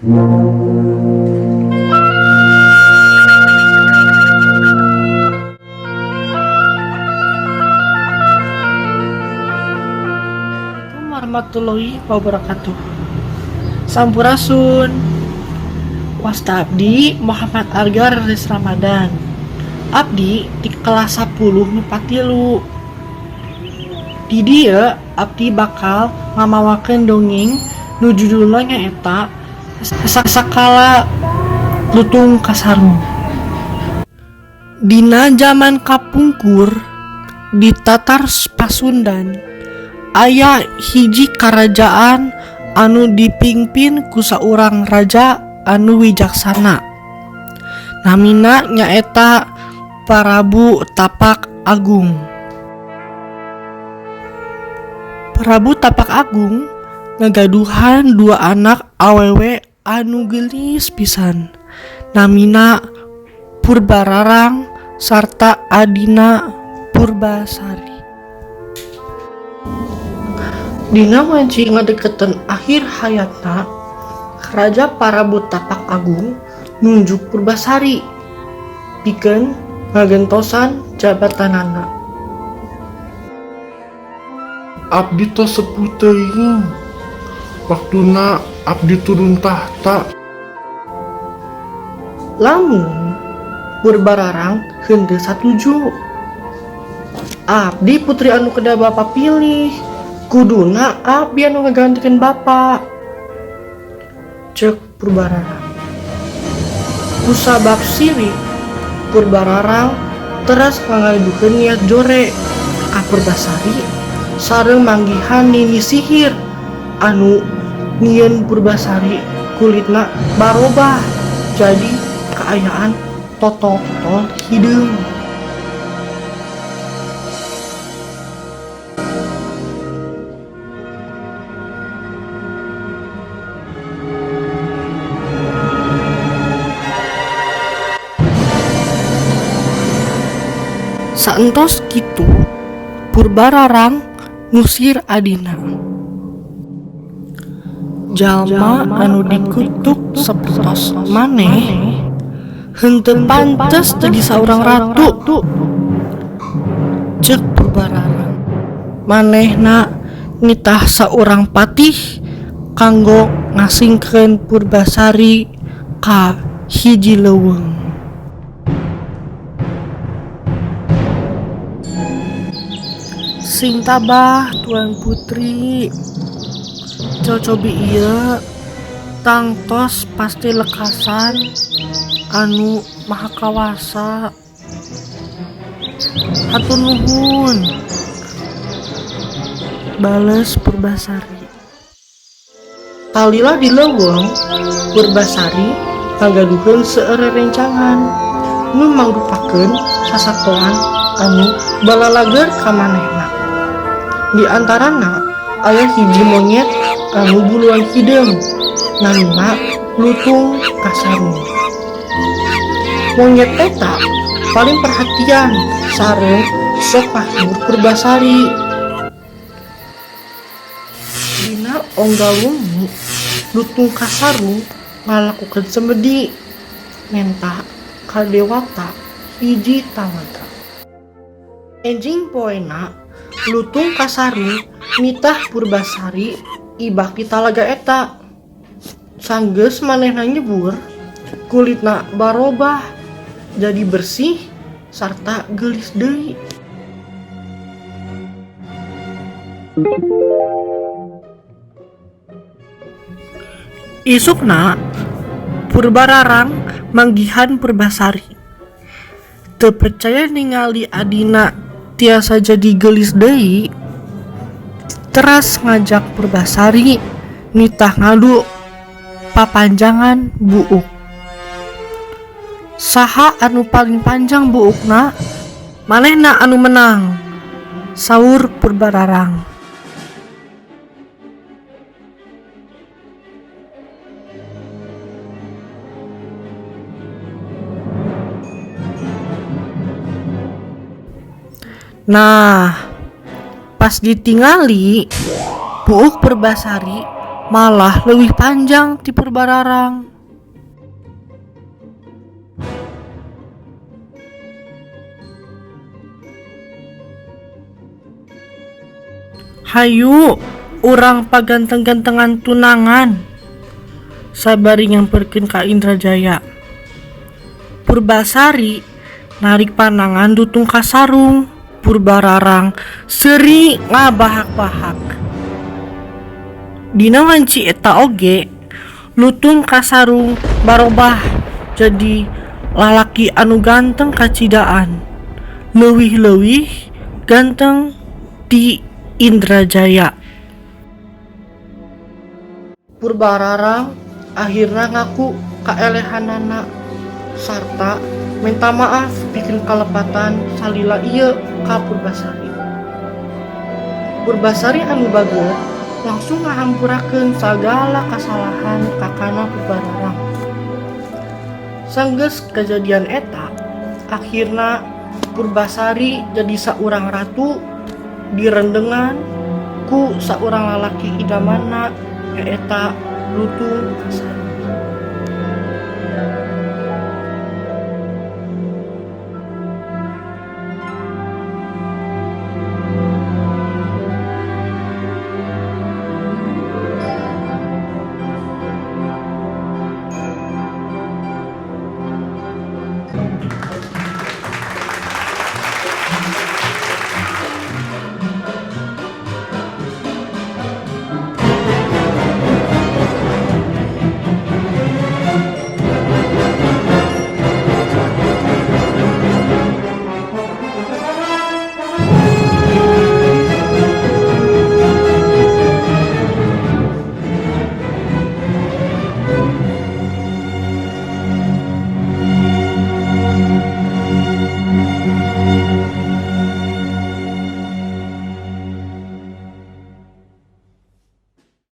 Warahmatullahi wabarakatuh. Sampurasun. Wasta abdi Muhammad Argar Riz Ramadan. Abdi di kelas 10 nu 43. Di dieu abdi bakal ngamawakeun dongeng nu judulna nyaeta Sakala Lutung Kasarung. Dina zaman kapungkur di Tatar Pasundan aya hiji karajaan anu dipingpin ku saurang raja anu wijaksana. Namina nyaeta Prabu Tapak Agung. Prabu Tapak Agung ngagaduhan dua anak awewe anu geulis pisan. Namina Purbararang sarta adina Purbasari. Dina manci ngadeketan akhir hayatna, Raja Prabu Tapak Agung nunjuk Purbasari pikeun ngagentosan jabatanana. Abdi tos sepuh teuing, waktuna abdi turun tahta. Lamun Purbararang henteu satuju. Abdi putri anu kedah bapa pilih, kuduna abdi anu ngagantikeun bapa. Ceuk Purbararang. Kusabab sirik Purbararang teras pangadukeun niat jore ka Purbasari sareng manggihan nini sihir anu nyieun Purbasari kulitna barobah jadi kaayaan totol-totol hideung. Saentos kitu Purbararang ngusir adina. Jalma anu dikutuk sapertos maneh henteu pantes jadi saurang ratu. Ceuk Purbararang. Manehna nitah saurang patih kanggo ngasingkeun Purbasari ka hiji leuweung. Sing tabah Tuan Putri, cocobi ieu tangtos pasti lekasan anu maha kawasa. Hatur nuhun, bales Purbasari. Talila di leuweung Purbasari ngagaduheun seueur rencangan nu mangrupakeun sasatoan anu balalager ka manehna. Di antarana aya hiji monyet anu buluan hideung namina Lutung Kasarung. Monyet eta paling perhatian sareng sok pahur Purbasari. Dina onggalungu Lutung Kasarung ngalakukeun semedi menta ka dewata hiji tawata. Enjing poena Lutung Kasarung nitah Purbasari ibak di talaga eta. Sanggeus manehna nyebur, kulitna barobah jadi bersih sarta geulis deui. Isukna Purbararang manggihan Purbasari. Teu percaya ningali adina tiasa jadi geulis deui, teras ngajak Purbasari nitah ngadu papanjangan buuk. Saha anu paling panjang buukna, manehna anu menang, saur Purbararang. Nah, pas ditingali, buuk Purbasari malah lebih panjang ti Purbararang. Hayu, urang paganteng-gantengan tunangan. Sabari nyamperkeun ka Indrajaya. Purbasari narik panangan dutung ka sarung. Purbararang seri ngabahak-bahak. Dina wanci eta oge lutung ka sarung barobah jadi lalaki anu ganteng kacidaan. Leuwih-leuwih ganteng di Indrajaya. Purbararang akhirna ngaku kaelehanana sarta minta maaf bikin kalepatan salila ieu ka Purbasari. Purbasari anu bageut langsung ngahampurakeun sagala kasalahan kakana Purbararang. Sanggeus kejadian eta, akhirna Purbasari jadi saurang ratu direndengan ku saurang lalaki idamanna nyaeta Lutung Kasari.